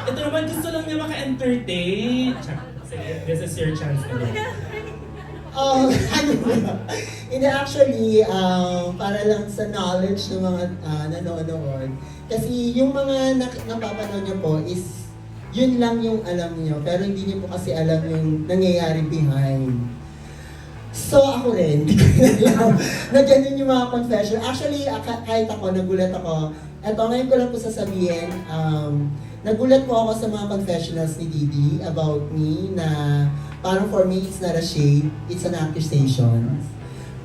Ito naman, gusto lang niya maka-entertain. Sige, this is your chance to do. Ano ba? Hindi, actually, para lang sa knowledge ng mga nanonood. Kasi yung mga napapanood nyo po is, yun lang yung alam nyo. Pero hindi nyo po kasi alam yung nangyayari behind. So ako rin, hindi ko alam na ganun yung mga confession. Actually, kahit ako, nagulat ako. Eto, ngayon ko lang po sasabihin, nagulat po ako sa mga confessionals ni Didi about me na parang for me, it's not a shade, it's an accusation.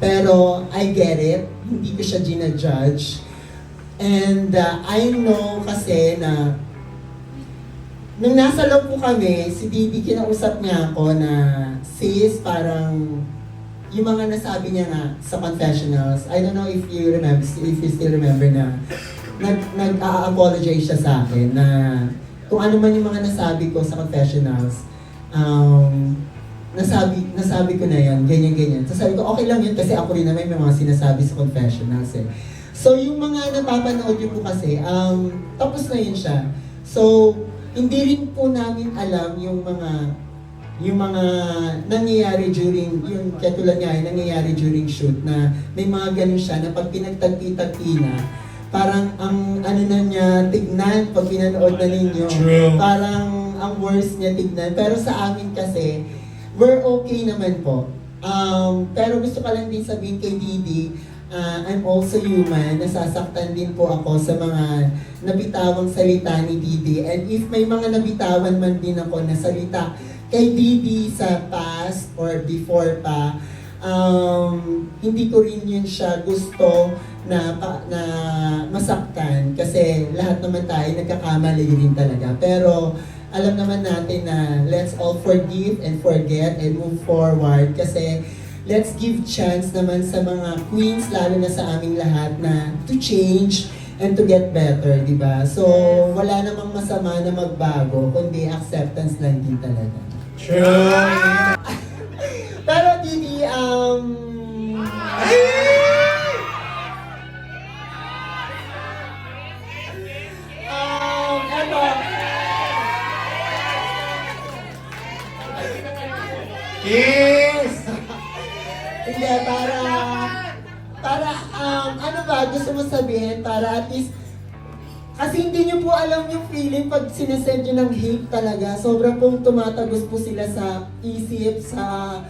Pero I get it, hindi ko siya ginajudge. And I know kasi na nung nasa loob po kami, si Didi kinausap niya ako na sis, parang yung mga nasabi niya nga sa confessionals, I don't know if you remember, if you still remember na nag-a-apologize siya sa akin na kung ano man yung mga nasabi ko sa confessionals, nasabi ko na yan, ganyan. So sabi ko, okay lang yun kasi ako rin naman may mga sinasabi sa confessionals eh. So yung mga napapanood yun po kasi, tapos na yun siya. So, hindi rin po namin alam yung mga nangyayari during, yung katulad nga, yung nangyayari during shoot na may mga ganun siya na pag pinagtagpi-tagpi na, parang ang ano na niya tignan pag pinanood na ninyo. True. Parang ang worst niya tignan. Pero sa amin kasi, we're okay naman po. Pero gusto ko lang din sabihin kay Didi, I'm also human. Nasasaktan din po ako sa mga nabitawang salita ni Didi. And if may mga nabitawan man din ako na salita kay Didi sa past or before pa, hindi ko rin yun siya gusto na masaktan kasi lahat naman tayo nagkakamali rin talaga. Pero alam naman natin na let's all forgive and forget and move forward kasi let's give chance naman sa mga queens, lalo na sa aming lahat na to change and to get better, di ba? So, wala namang masama na magbago, kundi acceptance lang din talaga. True. Pero Didi, eto. Kiss! Hindi, para, ano ba, gusto mo sabihin, para at least, kasi hindi nyo po alam yung feeling pag sinasend nyo ng hate talaga. Sobrang pong tumatagos po sila sa isip, sa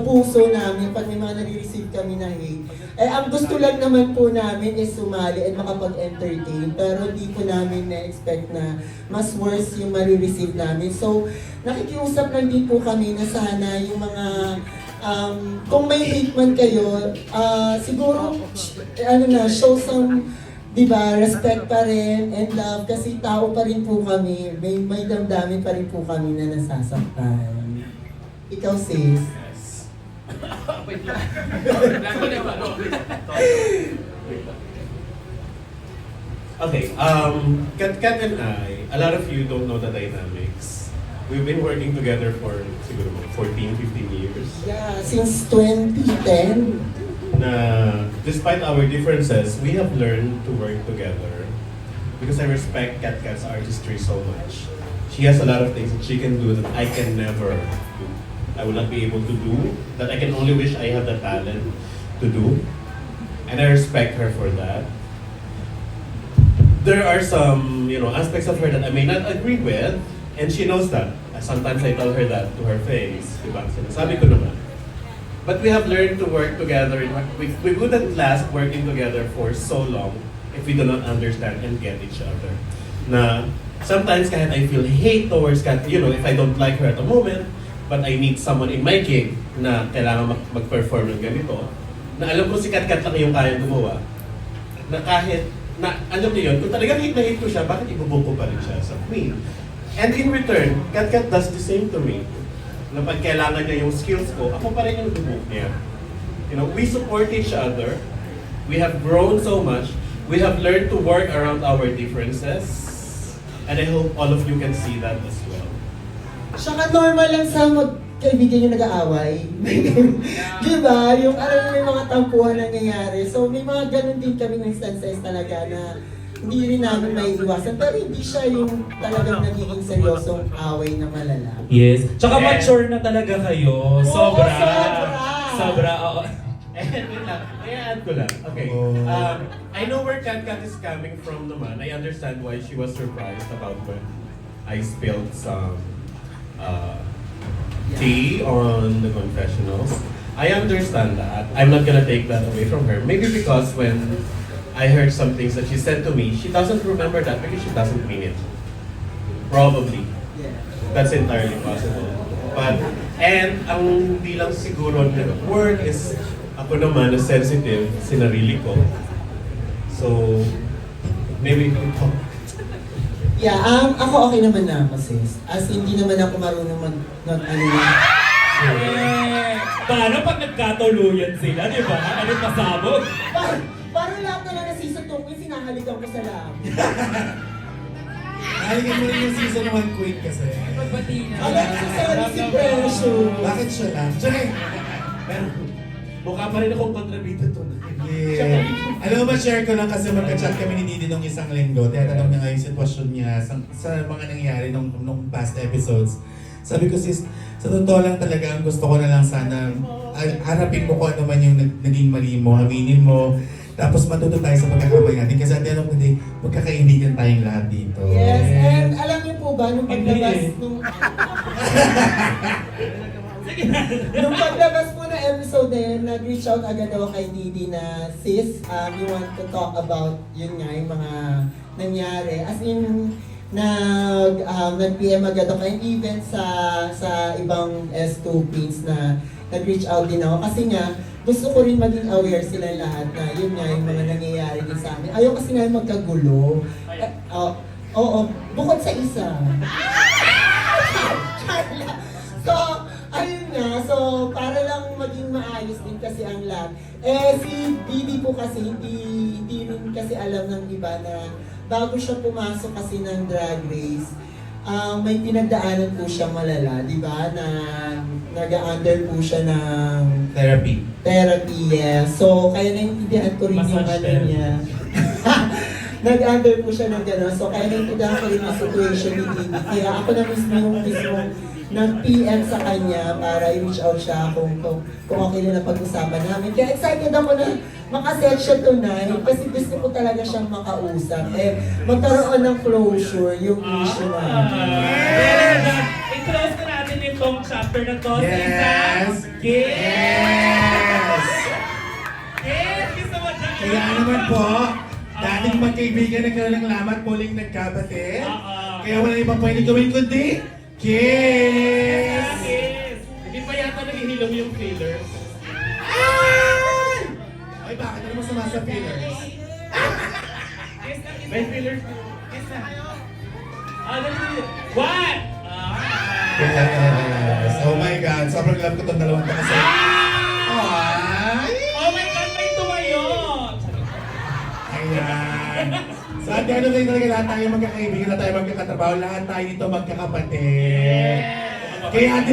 puso namin pag may mga nare-receive kami na hate. Eh, ang gusto lang naman po namin is sumali at makapag-entertain. Pero hindi po namin na-expect na mas worse yung marireceive namin. So, nakikiusap lang din po kami na sana yung mga kung may hate man kayo, siguro, show some, di ba, respect pa rin and love kasi tao pa rin po kami. May damdamin pa rin po kami na nasasaktan. Ikaw, sis. Okay, Kat and I, a lot of you don't know the dynamics. We've been working together for siguro 14, 15 years. Yeah, since 2010. Na despite our differences, we have learned to work together because I respect Kat's artistry so much. She has a lot of things that she can do that I can never do. I will not be able to do, that I can only wish I have the talent to do. And I respect her for that. There are some, aspects of her that I may not agree with, and she knows that. Sometimes I tell her that to her face. Diba? Sinasabi ko naman. But we have learned to work together. We wouldn't last working together for so long if we do not understand and get each other. Na sometimes kahit I feel hate towards Kat, if I don't like her at the moment, but I need someone in my gig na kailangan mag-perform ng ganito, na alam ko si Kat lang yung kaya gumawa, na kahit, na alam niyo yun, kung talagang hate na hate ko siya, bakit ibubuko pa rin siya sa Queen? And in return, Kat does the same to me. Na pag kailangan niya yung skills ko, ako pa rin yung bubook niya. We support each other. We have grown so much. We have learned to work around our differences. And I hope all of you can see that as well. Saka normal lang sa magkaibigan yung nag-aaway. Di ba? Yung alam mo may mga tampuhan nangyayari. So may mga ganun din kami ng instances talaga na hindi rin namin may iwasan. Pero hindi siya yung talagang nagiging seryosong away na malala. Yes. Tsaka And- mature na talaga kayo. Sobra. sobra. Sobra, oo. And wait lang, may add ko lang. Okay. Oh. I know where Kat is coming from naman. I understand why she was surprised about when I spilled some tea on the confessionals. I understand that. I'm not gonna take that away from her. Maybe because when I heard some things that she said to me, she doesn't remember that because she doesn't mean it. Probably. Yeah. That's entirely possible. But, and ang bilang siguro na work is, ako naman na sensitive, sinarili ko. So, maybe Yeah, ako okay naman na ako, sis. As hindi naman ako marunong ano na. Eh, paano pag nagkatuluyan sila, di ba? Ano pasabog? Parang lahat na lang na season 2 ko, sinahalikan ko sa lab. Nahalikan mo rin yung season 1 queen kasi. Alam ko sa si Pressure. Bakit siya lang? Jay! pero mukha pa rin akong kontrabida to. Yeah. Alam mo ba, share ko lang kasi magka-chat kami ni Didi nung isang linggo. Tinatanong niya nga yung sitwasyon niya sa mga nangyari nung past episodes. Sabi ko, sis, sa totoo lang talaga, ang gusto ko na lang sana, harapin mo kung ano man yung naging mali mo, aminin mo, tapos matuto tayo sa pagkakamay natin. Kasi at the end of the day, magkakaibigan tayong lahat dito. Yes, and alam niyo po ba, nung paglabas, nung paglabas po na episode na yun, nag-reach out agad ako kay Didi na, sis, you want to talk about yun nga, yung mga nangyari. As in, nag-PM agad ako, and even sa ibang S2 queens na nag-reach out din ako. Kasi nga, gusto ko rin maging aware sila lahat na yun nga, yung mga nangyayari din sa amin. Ayaw kasi nga magkagulo. Oo, bukod sa isa. So, ayun nga. So, para lang maging maayos din kasi ang lahat. Si Didi po kasi, hindi rin kasi alam ng iba na bago siya pumasok kasi ng Drag Race, may pinagdaanan po siya malala, di ba? Na nag-under po siya ng Therapy. yeah. So, kaya naiintindihan ko rin yung Massage ano therapy. niya. Nag-under po siya ng gano'n. So, kaya naiintindihan ko rin yung situation ni Didi. Kaya ako na mismo nag-PM sa kanya para i-reach out siya kung okay na pag-usapan namin. Kaya excited ako na makaset siya tonight kasi gusto ko talaga siyang makausap. Magkaroon ng closure yung issue namin. I-close na natin itong chapter na to. Yes! Yes! Yes! Yes! Gusto mo dyan? Kaya naman po, dating magkaibigan nagkaroon ng lamat, muling nagkapatid. Kaya wala ibang pwede gawin kundi kiss! Yes! Hindi pa yata nahihilom yung fillers. Ay, bakit? Ano masama sa fillers? Yes na, yes May na. fillers. Yes na. What? Yes! Oh my God! Sobrang love ko itong dalawang to kasi. Ay! Oh my God, may tumayo! Ayan! So at the end of the day talaga lahat tayo magkakaibigan, lahat tayo magkakatrabaho, lahat tayo dito magkakapatid. Kaya at the